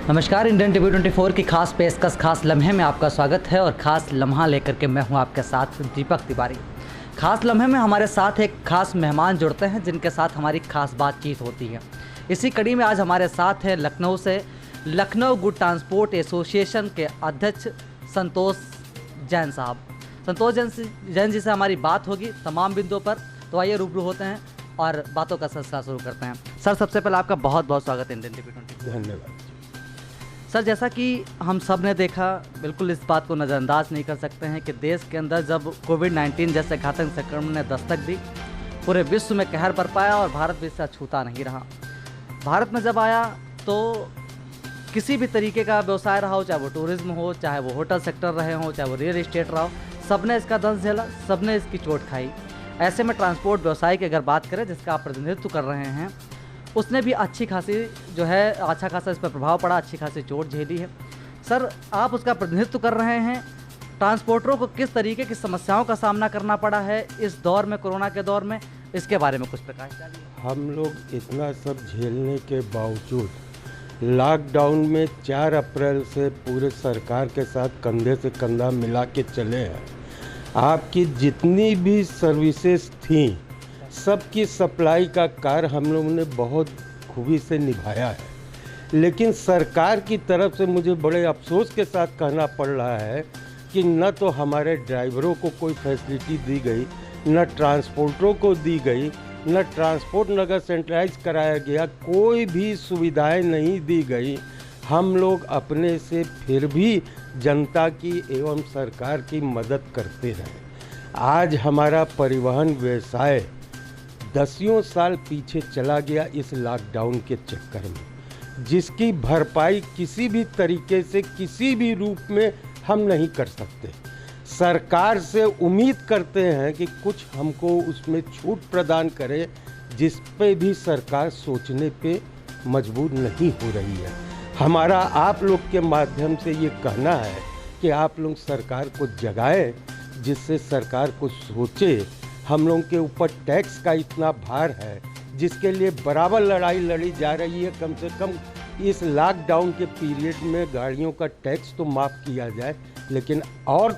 नमस्कार, Indian TV 24 की खास पेशकश खास लम्हे में आपका स्वागत है और ख़ास लम्हा लेकर के मैं हूं आपके साथ दीपक तिवारी। खास लम्हे में हमारे साथ एक खास मेहमान जुड़ते हैं जिनके साथ हमारी खास बातचीत होती है। इसी कड़ी में आज हमारे साथ है लखनऊ से लखनऊ गुड ट्रांसपोर्ट एसोसिएशन के अध्यक्ष संतोष जैन साहब। संतोष जैन जी से हमारी बात होगी तमाम बिंदुओं पर। तो आइए रूबरू होते हैं और बातों का सिलसिला शुरू करते हैं। सर, सबसे पहले आपका बहुत बहुत स्वागत है इंडियन टीवी 24। धन्यवाद सर, जैसा कि हम सब ने देखा, बिल्कुल इस बात को नज़रअंदाज नहीं कर सकते हैं कि देश के अंदर जब कोविड-19 जैसे घातक संक्रमण ने दस्तक दी, पूरे विश्व में कहर बरपाया और भारत भी इससे अछूता नहीं रहा। भारत में जब आया तो किसी भी तरीके का व्यवसाय रहा हो, चाहे वो टूरिज्म हो, चाहे वो होटल सेक्टर रहे हो, चाहे वो रियल एस्टेट रहा हो, सब ने इसका दंश झेला, सब ने इसकी चोट खाई। ऐसे में ट्रांसपोर्ट व्यवसाय की अगर बात करें जिसका आप प्रतिनिधित्व कर रहे हैं, उसने भी अच्छी खासी अच्छा खासा इस पर प्रभाव पड़ा, अच्छी खासी चोट झेली है। सर, आप उसका प्रतिनिधित्व कर रहे हैं, ट्रांसपोर्टरों को किस तरीके की समस्याओं का सामना करना पड़ा है इस दौर में, कोरोना के दौर में, इसके बारे में कुछ प्रकाश डालिए। हम लोग इतना सब झेलने के बावजूद लॉकडाउन में 4 अप्रैल से पूरे सरकार के साथ कंधे से कंधा मिला के चले हैं। आपकी जितनी भी सर्विसेज थी सबकी सप्लाई का कार्य हम लोगों ने बहुत खूबी से निभाया है। लेकिन सरकार की तरफ से मुझे बड़े अफसोस के साथ कहना पड़ रहा है कि न तो हमारे ड्राइवरों को कोई फैसिलिटी दी गई, न ट्रांसपोर्टरों को दी गई, न ट्रांसपोर्ट नगर सेंट्रलाइज कराया गया, कोई भी सुविधाएं नहीं दी गई। हम लोग अपने से फिर भी जनता की एवं सरकार की मदद करते रहे। आज हमारा परिवहन व्यवसाय 10 साल पीछे चला गया इस लॉकडाउन के चक्कर में, जिसकी भरपाई किसी भी तरीके से किसी भी रूप में हम नहीं कर सकते। सरकार से उम्मीद करते हैं कि कुछ हमको उसमें छूट प्रदान करे, जिस पे भी सरकार सोचने पे मजबूर नहीं हो रही है। हमारा आप लोग के माध्यम से ये कहना है कि आप लोग सरकार को जगाएं, जिससे सरकार को सोचे। हम लोगों के ऊपर टैक्स का इतना भार है जिसके लिए बराबर लड़ाई लड़ी जा रही है। कम से कम इस लॉकडाउन के पीरियड में गाड़ियों का टैक्स तो माफ़ किया जाए, लेकिन और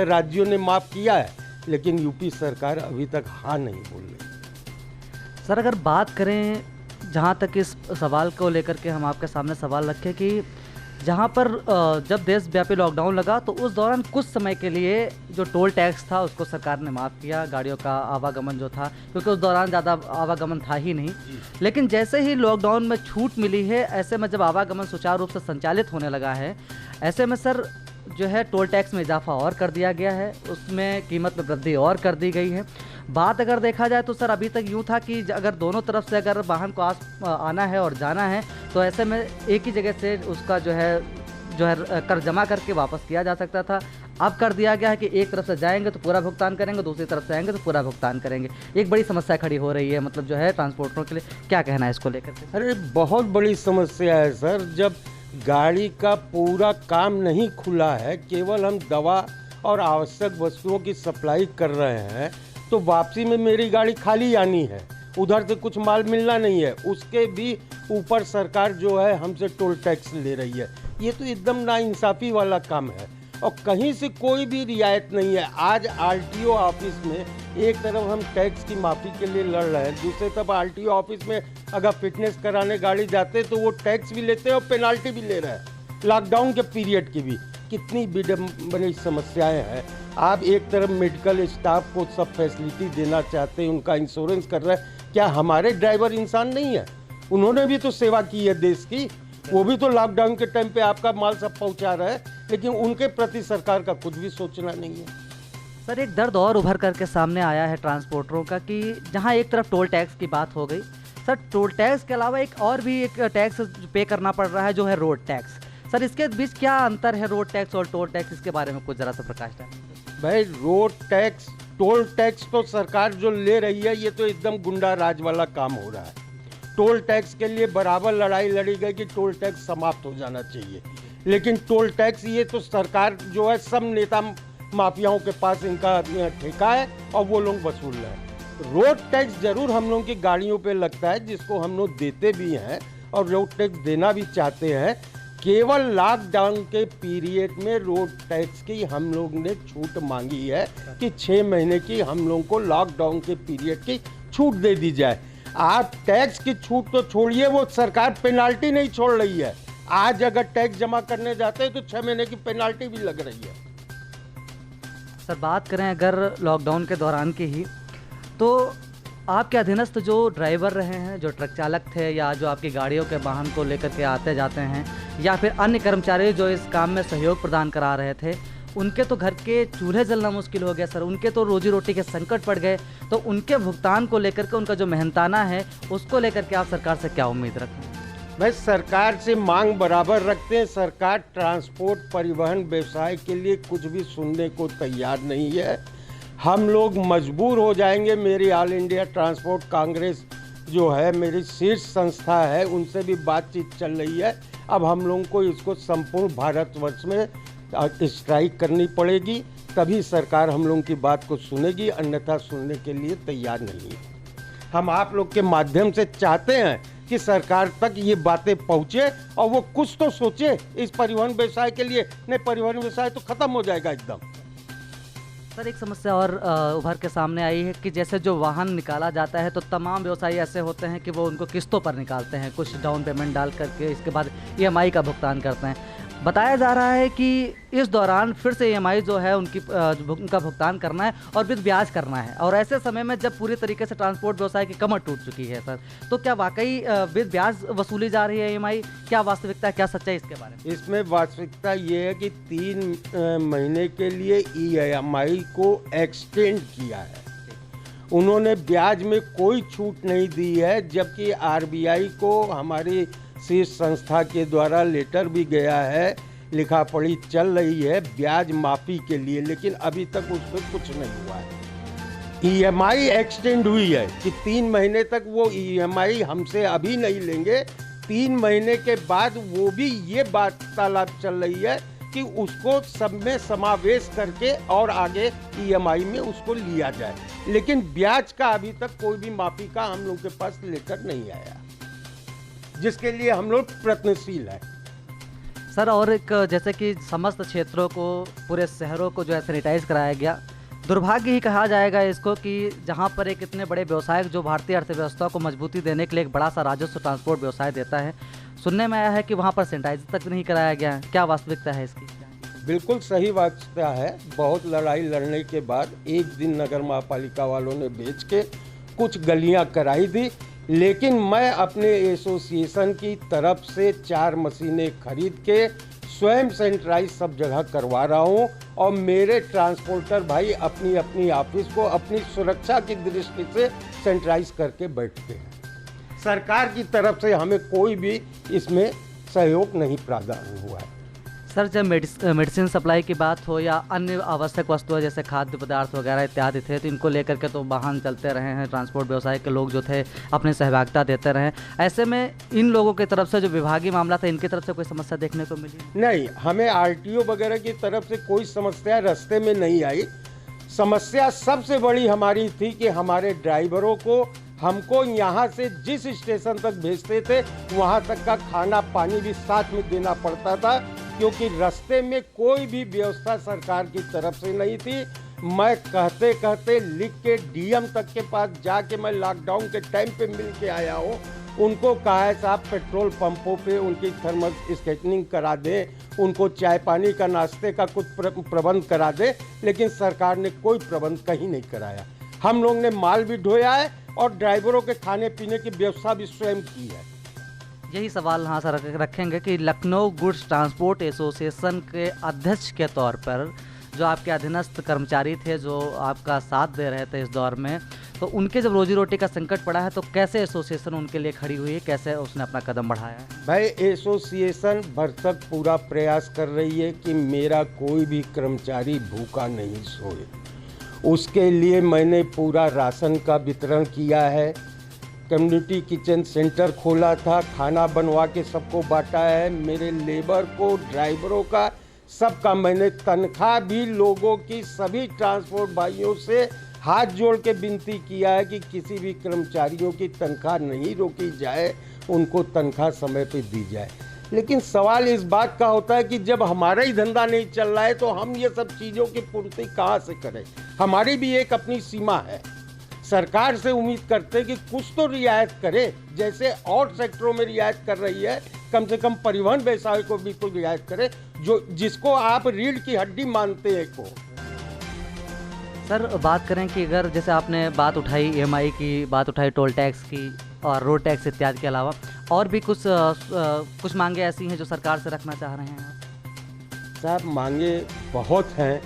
राज्यों ने माफ़ किया है, लेकिन यूपी सरकार अभी तक हाँ नहीं बोल रही। सर, अगर बात करें, जहाँ तक इस सवाल को लेकर के हम आपके सामने सवाल रखें कि जहाँ पर जब देशव्यापी लॉकडाउन लगा तो उस दौरान कुछ समय के लिए जो टोल टैक्स था उसको सरकार ने माफ़ किया, गाड़ियों का आवागमन जो था, क्योंकि उस दौरान ज़्यादा आवागमन था ही नहीं। लेकिन जैसे ही लॉकडाउन में छूट मिली है, ऐसे में जब आवागमन सुचारू रूप से संचालित होने लगा है, ऐसे में सर जो है टोल टैक्स में इजाफा और कर दिया गया है, उसमें कीमत में वृद्धि और कर दी गई है। बात अगर देखा जाए तो सर अभी तक यूँ था कि अगर दोनों तरफ से अगर वाहन को आना है और जाना है तो ऐसे में एक ही जगह से उसका जो है कर जमा करके वापस किया जा सकता था। अब कर दिया गया है कि एक तरफ से जाएंगे तो पूरा भुगतान करेंगे, दूसरी तरफ से आएंगे तो पूरा भुगतान करेंगे। एक बड़ी समस्या खड़ी हो रही है, मतलब जो है ट्रांसपोर्टरों के लिए, क्या कहना है इसको लेकर के? अरे बहुत बड़ी समस्या है सर। जब गाड़ी का पूरा काम नहीं खुला है, केवल हम दवा और आवश्यक वस्तुओं की सप्लाई कर रहे हैं, तो वापसी में मेरी गाड़ी खाली आनी है, उधर से कुछ माल मिलना नहीं है, उसके भी ऊपर सरकार जो है हमसे टोल टैक्स ले रही है। ये तो एकदम नाइंसाफ़ी वाला काम है और कहीं से कोई भी रियायत नहीं है। आज आरटीओ ऑफिस में एक तरफ हम टैक्स की माफ़ी के लिए लड़ रहे हैं, दूसरी तरफ आरटीओ ऑफिस में अगर फिटनेस कराने गाड़ी जाते तो वो टैक्स भी लेते हैं और पेनाल्टी भी ले रहे हैं, लॉकडाउन के पीरियड की भी। कितनी बड़ी समस्याएं हैं। आप एक तरफ मेडिकल स्टाफ को सब फैसिलिटी देना चाहते हैं, उनका इंश्योरेंस कर रहे हैं, क्या हमारे ड्राइवर इंसान नहीं है? उन्होंने भी तो सेवा की है देश की, वो भी तो लॉकडाउन के टाइम पे आपका माल सब पहुंचा रहे हैं, लेकिन उनके प्रति सरकार का कुछ भी सोचना नहीं है। सर, एक दर्द और उभर करके सामने आया है ट्रांसपोर्टरों का कि जहां एक तरफ टोल टैक्स की बात हो गई, सर टोल टैक्स के अलावा एक और भी एक टैक्स पे करना पड़ रहा है जो है रोड टैक्स। सर, इसके बीच क्या अंतर है रोड टैक्स और टोल टैक्स, इसके बारे में कुछ ज़रा सा प्रकाश डालें। भाई, रोड टैक्स टोल टैक्स तो सरकार जो ले रही है ये तो एकदम गुंडा राज वाला काम हो रहा है। टोल टैक्स के लिए बराबर लड़ाई लड़ी गई कि टोल टैक्स समाप्त हो जाना चाहिए, लेकिन टोल टैक्स ये तो सरकार जो है सब नेता माफियाओं के पास इनका ठेका है और वो लोग वसूल रहे हैं। रोड टैक्स जरूर हम लोगों की गाड़ियों पे लगता है, जिसको हम लोग देते भी हैं और रोड टैक्स देना भी चाहते हैं। केवल लॉकडाउन के पीरियड में रोड टैक्स की हम लोग ने छूट मांगी है कि 6 महीने की हम लोग को लॉकडाउन के पीरियड की छूट दे दी जाए। आप टैक्स की छूट तो छोड़िए, वो सरकार पेनाल्टी नहीं छोड़ रही है। आज अगर टैक्स जमा करने जाते हैं तो 6 महीने की पेनाल्टी भी लग रही है। सर बात करें अगर लॉकडाउन के दौरान की ही, तो आपके अधीनस्थ जो ड्राइवर रहे हैं, जो ट्रक चालक थे या जो आपकी गाड़ियों के वाहन को लेकर के आते जाते हैं, या फिर अन्य कर्मचारी जो इस काम में सहयोग प्रदान करा रहे थे, उनके तो घर के चूल्हे जलना मुश्किल हो गया सर, उनके तो रोजी रोटी के संकट पड़ गए। तो उनके भुगतान को लेकर के, उनका जो मेहनताना है उसको लेकर के आप सरकार से क्या उम्मीद रखते हैं? भाई सरकार से मांग बराबर रखते हैं। सरकार ट्रांसपोर्ट परिवहन व्यवसाय के लिए कुछ भी सुनने को तैयार नहीं है। हम लोग मजबूर हो जाएंगे। मेरी ऑल इंडिया ट्रांसपोर्ट कांग्रेस जो है, मेरी शीर्ष संस्था है, उनसे भी बातचीत चल रही है। अब हम लोगों को इसको संपूर्ण भारतवर्ष में स्ट्राइक करनी पड़ेगी, तभी सरकार हम लोगों की बात को सुनेगी, अन्यथा सुनने के लिए तैयार नहीं है। हम आप लोग के माध्यम से चाहते हैं कि सरकार तक ये बातें पहुँचे और वो कुछ तो सोचे इस परिवहन व्यवसाय के लिए। नहीं, परिवहन व्यवसाय तो खत्म हो जाएगा एकदम। सर एक समस्या और उभर के सामने आई है कि जैसे जो वाहन निकाला जाता है तो तमाम व्यवसायी ऐसे होते हैं कि वो उनको किस्तों पर निकालते हैं, कुछ डाउन पेमेंट डाल करके इसके बाद EMI का भुगतान करते हैं। बताया जा रहा है कि इस दौरान फिर से EMI जो है उनका भुगतान करना है और विद ब्याज करना है, और ऐसे समय में जब पूरी तरीके से ट्रांसपोर्ट व्यवसाय की कमर टूट चुकी है सर, तो क्या वाकई विद ब्याज वसूली जा रही है EMI? क्या वास्तविकता, क्या सच्चाई इसके बारे में? इसमें वास्तविकता ये है कि 3 महीने के लिए EMI को एक्सटेंड किया है। उन्होंने ब्याज में कोई छूट नहीं दी है, जबकि RBI को हमारी शीर्ष संस्था के द्वारा लेटर भी गया है, लिखा पढ़ी चल रही है ब्याज माफ़ी के लिए, लेकिन अभी तक उस पर कुछ नहीं हुआ है। EMI एक्सटेंड हुई है कि 3 महीने तक वो EMI हमसे अभी नहीं लेंगे। 3 महीने के बाद वो भी ये वार्तालाप चल रही है कि उसको सब में समावेश करके और आगे EMI में उसको लिया जाए, लेकिन ब्याज का अभी तक कोई भी माफ़ी का हम लोग के पास लेटर नहीं आया, जिसके लिए हम लोग प्रयत्नशील हैं। सर और एक जैसे कि समस्त क्षेत्रों को, पूरे शहरों को जो है सैनिटाइज कराया गया, दुर्भाग्य ही कहा जाएगा इसको कि जहां पर एक इतने बड़े व्यवसाय जो भारतीय अर्थव्यवस्था को मजबूती देने के लिए एक बड़ा सा राजस्व ट्रांसपोर्ट व्यवसाय देता है, सुनने में आया है कि वहां पर सैनिटाइज तक नहीं कराया गया। क्या वास्तविकता है इसकी? बिल्कुल सही वास्तविकता है। बहुत लड़ाई लड़ने के बाद एक दिन नगर महापालिका वालों ने बेच के कुछ गलियां कराई दी, लेकिन मैं अपने एसोसिएशन की तरफ से 4 मशीनें खरीद के स्वयं सैनिटाइज सब जगह करवा रहा हूं, और मेरे ट्रांसपोर्टर भाई अपनी अपनी ऑफिस को अपनी सुरक्षा की दृष्टि से सैनिटाइज करके बैठते हैं। सरकार की तरफ से हमें कोई भी इसमें सहयोग नहीं प्रदान हुआ है। सर जब मेडिसिन सप्लाई की बात हो या अन्य आवश्यक वस्तुएं जैसे खाद्य पदार्थ वगैरह इत्यादि थे, तो इनको लेकर के तो वाहन चलते रहे हैं, ट्रांसपोर्ट व्यवसाय के लोग जो थे अपनी सहभागिता देते रहे। ऐसे में इन लोगों की तरफ से जो विभागीय मामला था, इनकी तरफ से कोई समस्या देखने को मिली? नहीं, हमें RTO वगैरह की तरफ से कोई समस्या रास्ते में नहीं आई। समस्या सबसे बड़ी हमारी थी कि हमारे ड्राइवरों को हमको यहाँ से जिस स्टेशन तक भेजते थे वहाँ तक का खाना पानी भी साथ में देना पड़ता था, क्योंकि रास्ते में कोई भी व्यवस्था सरकार की तरफ से नहीं थी। मैं कहते कहते लिख के DM तक के पास जाके मैं लॉकडाउन के टाइम पे मिल के आया हूँ। उनको कहा है साहब पेट्रोल पंपों पे उनकी थर्मल स्कैनिंग करा दें, उनको चाय पानी का नाश्ते का कुछ प्रबंध करा दें, लेकिन सरकार ने कोई प्रबंध कहीं नहीं कराया। हम लोग ने माल भी ढोया है और ड्राइवरों के खाने पीने की व्यवस्था भी स्वयं की है। यही सवाल यहाँ सर रखेंगे कि लखनऊ गुड्स ट्रांसपोर्ट एसोसिएशन के अध्यक्ष के तौर पर जो आपके अधीनस्थ कर्मचारी थे, जो आपका साथ दे रहे थे इस दौर में, तो उनके जब रोजी रोटी का संकट पड़ा है तो कैसे एसोसिएशन उनके लिए खड़ी हुई है, कैसे उसने अपना कदम बढ़ाया है? भाई एसोसिएशन भरसक पूरा प्रयास कर रही है कि मेरा कोई भी कर्मचारी भूखा नहीं सोए। उसके लिए मैंने पूरा राशन का वितरण किया है, कम्युनिटी किचन सेंटर खोला था, खाना बनवा के सबको बांटा है। मेरे लेबर को, ड्राइवरों का, सबका मैंने तनख्वाह भी लोगों की, सभी ट्रांसपोर्ट भाइयों से हाथ जोड़ के विनती किया है कि किसी भी कर्मचारियों की तनख्वाह नहीं रोकी जाए, उनको तनख्वाह समय पे दी जाए। लेकिन सवाल इस बात का होता है कि जब हमारा ही धंधा नहीं चल रहा है तो हम ये सब चीज़ों की पूर्ति कहाँ से करें। हमारी भी एक अपनी सीमा है। सरकार से उम्मीद करते हैं कि कुछ तो रियायत करे, जैसे और सेक्टरों में रियायत कर रही है, कम से कम परिवहन व्यवसाय को भी तो रियायत करे, जो जिसको आप रीढ़ की हड्डी मानते हैं को। सर बात करें कि अगर जैसे आपने बात उठाई ईएमआई की, बात उठाई टोल टैक्स की और रोड टैक्स इत्यादि के अलावा और भी कुछ मांगे ऐसी हैं जो सरकार से रखना चाह रहे हैं आप? साहब मांगे बहुत हैं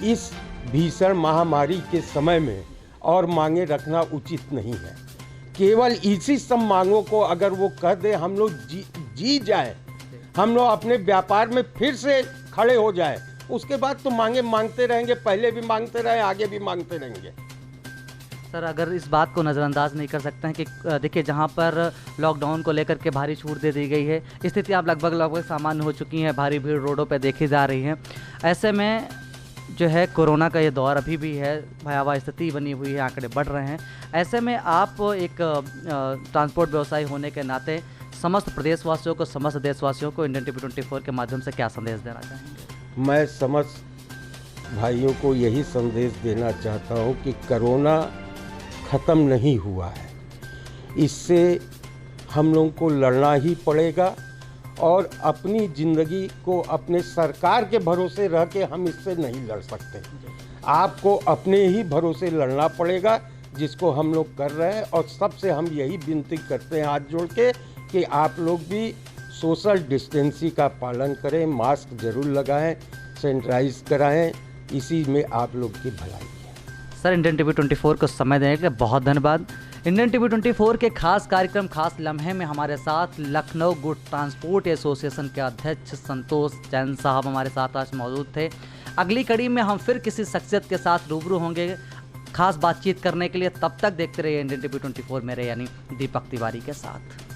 इस भीषण महामारी के समय में, और मांगे रखना उचित नहीं है। केवल इसी सब मांगों को अगर वो कह दे हम लोग जी जाए, हम लोग अपने व्यापार में फिर से खड़े हो जाए, उसके बाद तो मांगे मांगते रहेंगे, पहले भी मांगते रहे, आगे भी मांगते रहेंगे। सर अगर इस बात को नज़रअंदाज नहीं कर सकते हैं कि देखिए जहां पर लॉकडाउन को लेकर के भारी छूट दे दी गई है, स्थिति आप लगभग सामान्य हो चुकी हैं, भारी भीड़ रोडों पे देखी जा रही है। ऐसे में जो है कोरोना का ये दौर अभी भी है, भयावह स्थिति बनी हुई है, आंकड़े बढ़ रहे हैं। ऐसे में आप एक ट्रांसपोर्ट व्यवसायी होने के नाते समस्त प्रदेशवासियों को, समस्त देशवासियों को इंडियन टीवी 24 के माध्यम से क्या संदेश देना चाहेंगे? मैं समस्त भाइयों को यही संदेश देना चाहता हूँ कि कोरोना ख़त्म नहीं हुआ है, इससे हम लोगों को लड़ना ही पड़ेगा, और अपनी ज़िंदगी को अपने सरकार के भरोसे रह के हम इससे नहीं लड़ सकते। आपको अपने ही भरोसे लड़ना पड़ेगा, जिसको हम लोग कर रहे हैं। और सबसे हम यही विनती करते हैं हाथ जोड़ के कि आप लोग भी सोशल डिस्टेंसिंग का पालन करें, मास्क जरूर लगाएं, सैनिटाइज कराएं, इसी में आप लोग की भलाई है। सर इंडियन टीवी 24 को समय देने के लिए बहुत धन्यवाद। इंडियन टीवी 24 के खास कार्यक्रम खास लम्हे में हमारे साथ लखनऊ गुड ट्रांसपोर्ट एसोसिएशन के अध्यक्ष संतोष जैन साहब हमारे साथ आज मौजूद थे। अगली कड़ी में हम फिर किसी शख्सियत के साथ रूबरू होंगे खास बातचीत करने के लिए। तब तक देखते रहिए इंडियन टीवी 24 मेरे यानी दीपक तिवारी के साथ।